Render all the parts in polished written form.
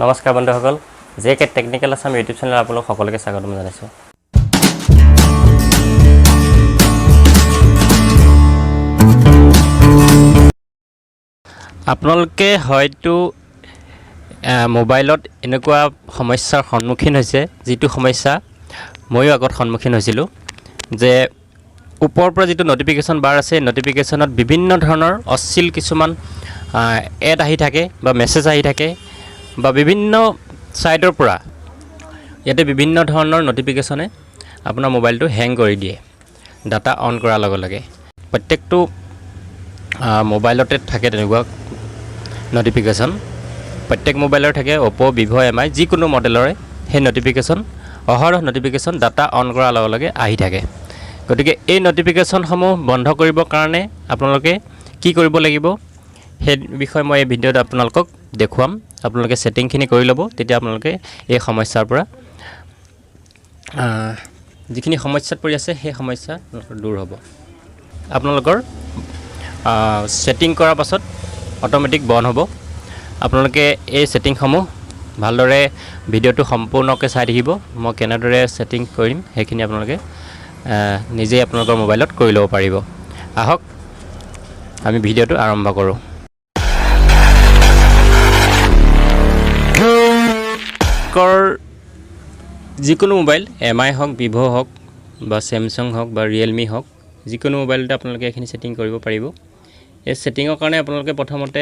নমস্কাৰ বন্ধুসকল JK technical Assam YouTube channel আপোনালোক সকলোকে স্বাগতম জনাইছোঁ আপোনালোকে হয়তো মোবাইলত এনেকুৱা সমস্যাৰ সন্মুখীন হৈছে যেটো সমস্যা ময়ো আগত সন্মুখীন হৈছিলোঁ যে ওপৰৰ পৰা যেটো নটিফিকেশন বাৰ আছে নটিফিকেশনত বিভিন্ন ধৰণৰ অশ্লীল কিছুমান এড আহি থাকে বা মেছেজ আহি থাকে বা বিভিন্ন সাইডৰ পৰা ইয়াতে বিভিন্ন ধৰণৰ নটিফিকেশনে আপোনাৰ মোবাইলটো হ্যাং কৰি দিয়ে ডাটা অন কৰাৰ লগে লগে প্ৰত্যেকটো মোবাইলতে থাকে তেনেকুৱা নটিফিকেশন প্ৰত্যেক মোবাইলৰ থাকে Oppo Vivo MI যিকোনো মডেলৰে হে নটিফিকেশন অহৰহ নটিফিকেশন ডাটা অন কৰাৰ লগে লগে আহি থাকে গতিকে এই নটিফিকেশন সমূহ বন্ধ কৰিবৰ কাৰণে আপোনালোকে কি কৰিব লাগিব হে বিষয় মই এই ভিডিওত আপোনালোকক দেখুৱাম আপোনালোকে সেটিং খিনি কৰি ল'ব তেতিয়া আপোনালোকে এই সমস্যাৰ পৰা যিখিনি সমস্যাত পৰি আছে সেই সমস্যা দূৰ হ'ব আপোনালোকৰ সেটিং কৰাৰ পাছত অটোমেটিক বন হ'ব আপোনালোকে এই সেটিং সমূহ ভালদৰে ভিডিওটো সম্পূৰ্ণকৈ চাই থাকিব মই কেনেদৰে সেটিং কৰিম হেখিনি আপোনালোকে নিজে আপোনালোকৰ মোবাইলত কৰি ল'ব পাৰিব আহক আমি ভিডিওটো আৰম্ভ কৰোঁ যিকোনো মোবাইল MI হক Vivo হক বা Samsung হক বা Realme হক যিকোনো মোবাইলতে আপোনালোকে এখিনি সেটিং কৰিব পাৰিব এই সেটিংৰ কাৰণে আপোনালোকে প্ৰথমতে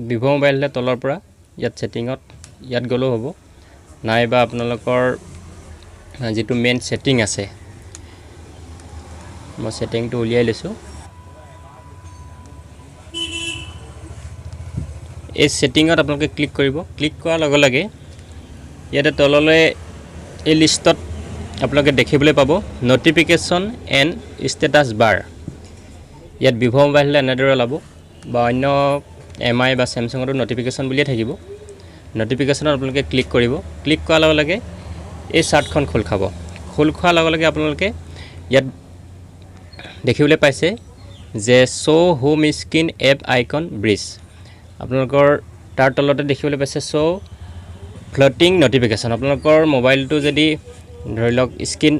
Vivo মোবাইললে তলৰ পৰা ইয়াত সেটিংত ইয়াত গলো হ'ব নাইবা আপোনালোকৰ যেটো মেইন সেটিং আছে মই সেটিংটো উলিয়াই লৈছো এই সেটিংত আপোনালোকে ক্লিক কৰিব ক্লিক কৰাৰ লগে লগে ইয়াতে তললৈ এই লিষ্টত আপোনালোকে দেখিবলৈ পাব নটিফিকেশন এণ্ড ষ্টেটাস বাৰ ইয়াত Vivo মোবাইললে এনেদৰে ওলাব বা অন্য MI বা Samsungৰ নটিফিকেশন বুলিয়ে থাকিব নটিফিকেশনত আপোনালোকে ক্লিক কৰিব ক্লিক কৰাৰ লগে লগে এই চাৰ্টখন খোল খাব খোল খোৱাৰ লগে লগে আপোনালোকে ইয়াত দেখিবলৈ পাইছে যে show home screen app icon ব্ৰিজ আপোনালোকৰ তাৰ তলতে দেখিবলৈ পাইছে শো ফ্লোটিং নটিফিকেশন আপোনালোকৰ মোবাইলটো যদি ধৰি লওক স্ক্ৰিন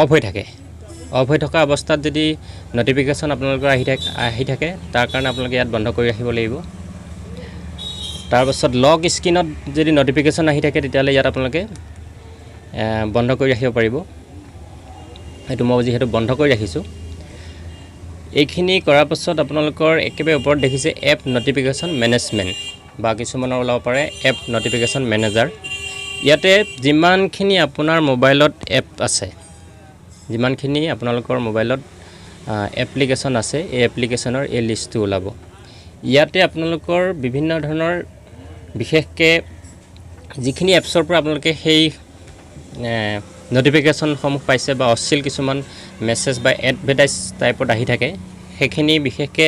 অফ হৈ থকা অৱস্থাত যদি নটিফিকেশন আপোনালোকৰ আহি থাকে তাৰ কাৰণে আপোনালোকে ইয়াত বন্ধ কৰি ৰাখিব লাগিব তাৰ পাছত লক স্ক্ৰিনত যদি নটিফিকেশন আহি থাকে তেতিয়ালে ইয়াত আপোনালোকে বন্ধ কৰি ৰাখিব পাৰিব এটো মই যিহেতু বন্ধ কৰি ৰাখিছো এইখিনি কৰাৰ পাছত আপোনালোকৰ একেবাৰে ওপৰত দেখিছে এপ নটিফিকেশন মেনেজমেন্ট বা কিছুমানৰ ওলাব পাৰে এপ নটিফিকেশন মেনেজাৰ ইয়াতে যিমানখিনি আপোনাৰ মোবাইলত এপ আছে যিমানখিনি আপোনালোকৰ মোবাইলত এপ্লিকেশন আছে এই এপ্লিকেশনৰ এই লিষ্টটো ওলাব ইয়াতে আপোনালোকৰ বিভিন্ন ধৰণৰ বিশেষকে যিখিনি এপছৰ পৰা আপোনালোকে সেই নটিফিকেশন সমূহ পাইছে বা অশ্লীল কিছুমান মেছেজ বা এডভাৰটাইজ টাইপত আহি থাকে হেখিনি বিশেষকে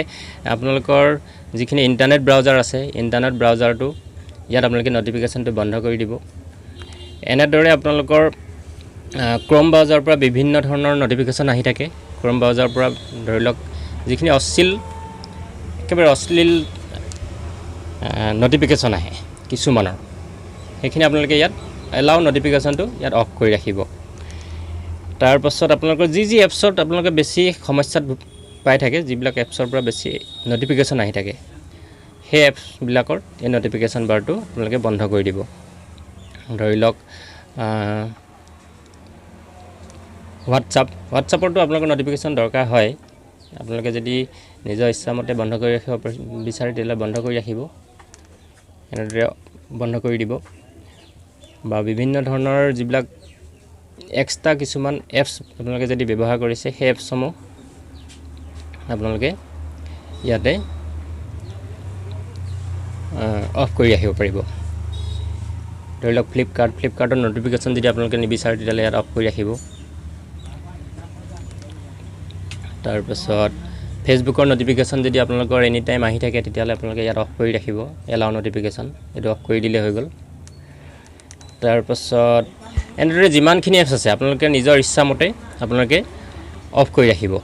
আপোনালোকৰ যিখিনি ইন্টাৰনেট ব্ৰাউজাৰ আছে ইন্টাৰনেট ব্ৰাউজাৰটো ইয়াত আপোনালোকে নটিফিকেশনটো বন্ধ কৰি দিব এনেদৰে আপোনালোকৰ ক্ৰোম ব্ৰাউজাৰৰ পৰা বিভিন্ন ধৰণৰ নটিফিকেশন আহি থাকে ক্ৰোম ব্ৰাউজাৰৰ পৰা ধৰি লওক যিখিনি একেবাৰে অশ্লীল নটিফিকেশন আহে কিছুমানৰ হেখিনি আপোনালোকে ইয়াত এলাউ নটিফিকেশনটো ইয়াত অফ কৰি ৰাখিব তাৰ পাছত আপোনালোকৰ যি এপছত আপোনালোকে বেছি সমস্যাত পাই থাকে যিবিলাক এপছৰ পৰা বেছি নটিফিকেশন আহি থাকে সেই এপছ বিলাকৰ এই নটিফিকেশন বাৰটো আপোনালোকে বন্ধ কৰি দিব ধৰি লওক হোৱাটছআপৰটো আপোনালোকৰ নটিফিকেশন দৰকাৰ হয় আপোনালোকে যদি নিজৰ ইচ্ছামতে বন্ধ কৰি ৰাখিব বিচাৰে তেতিয়ালে বন্ধ কৰি ৰাখিব এনেদৰে বন্ধ কৰি দিব বা বিভিন্ন ধৰণৰ যিবিলাক এক্সট্ৰা কিছুমান এপছ আপোনালোকে যদি ব্যৱহাৰ কৰিছে সেই এপছসমূহ আপোনালোকে ইয়াতে অফ কৰি ৰাখিব পাৰিব ধৰি লওক ফ্লিপকাৰ্টৰ নটিফিকেশন যদি আপোনালোকে নিবিচাৰে তেতিয়ালে ইয়াত অফ কৰি ৰাখিব তাৰ পাছত ফেসবুকৰ নটিফিকেশন যদি আপোনালোকৰ এনি টাইম আহি থাকে তেতিয়ালে আপোনালোকে ইয়াত অফ কৰি ৰাখিব এলাউ নটিফিকেশন এটো অফ কৰি দিলে হৈ গল তাৰ পাছত এনেদৰে যিমানখিনি এপছ আছে আপোনালোকে নিজৰ ইচ্ছামতে আপোনালোকে অফ কৰি ৰাখিব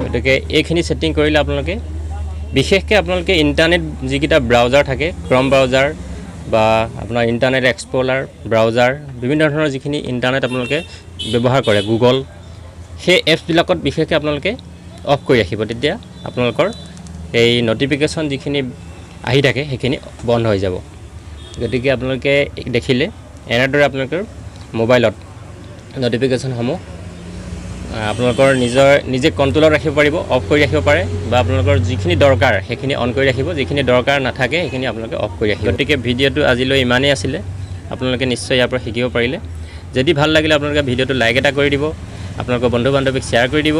গতিকে এইখিনি সেটিং কৰিলে আপোনালোকে বিশেষকৈ আপোনালোকে ইণ্টাৰনেট যিকেইটা ব্ৰাউজাৰ থাকে ক্ৰম ব্ৰাউজাৰ বা আপোনাৰ ইণ্টাৰনেট এক্সপ্ল'ৰাৰ ব্ৰাউজাৰ বিভিন্ন ধৰণৰ যিখিনি ইণ্টাৰনেট আপোনালোকে ব্যৱহাৰ কৰে গুগল সেই এপছবিলাকত বিশেষকৈ আপোনালোকে অফ কৰি ৰাখিব তেতিয়া আপোনালোকৰ এই নটিফিকেশ্যন যিখিনি আহি থাকে সেইখিনি বন্ধ হৈ যাব গতিকে আপোনালোকে দেখিলে এনেদৰে আপোনালোকৰ মোবাইলত নটিফিকেশ্যনসমূহ আপোনালোকৰ নিজে কণ্ট্ৰলত ৰাখিব পাৰিব অফ কৰি ৰাখিব পাৰে বা আপোনালোকৰ যিখিনি দৰকাৰ সেইখিনি অন কৰি ৰাখিব যিখিনি দৰকাৰ নাথাকে সেইখিনি আপোনালোকে অফ কৰি ৰাখিব গতিকে ভিডিঅ'টো আজিলৈ ইমানেই আছিলে আপোনালোকে নিশ্চয় ইয়াৰ পৰা শিকিব পাৰিলে যদি ভাল লাগিলে আপোনালোকে ভিডিঅ'টো লাইক এটা কৰি দিব আপোনালোকৰ বন্ধু বান্ধৱীক শ্বেয়াৰ কৰি দিব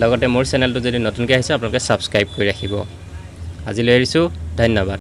লগতে মোৰ চেনেলটো যদি নতুনকৈ আহিছে আপোনালোকে ছাবস্ক্ৰাইব কৰি ৰাখিব আজিলৈ এৰিছোঁ ধন্যবাদ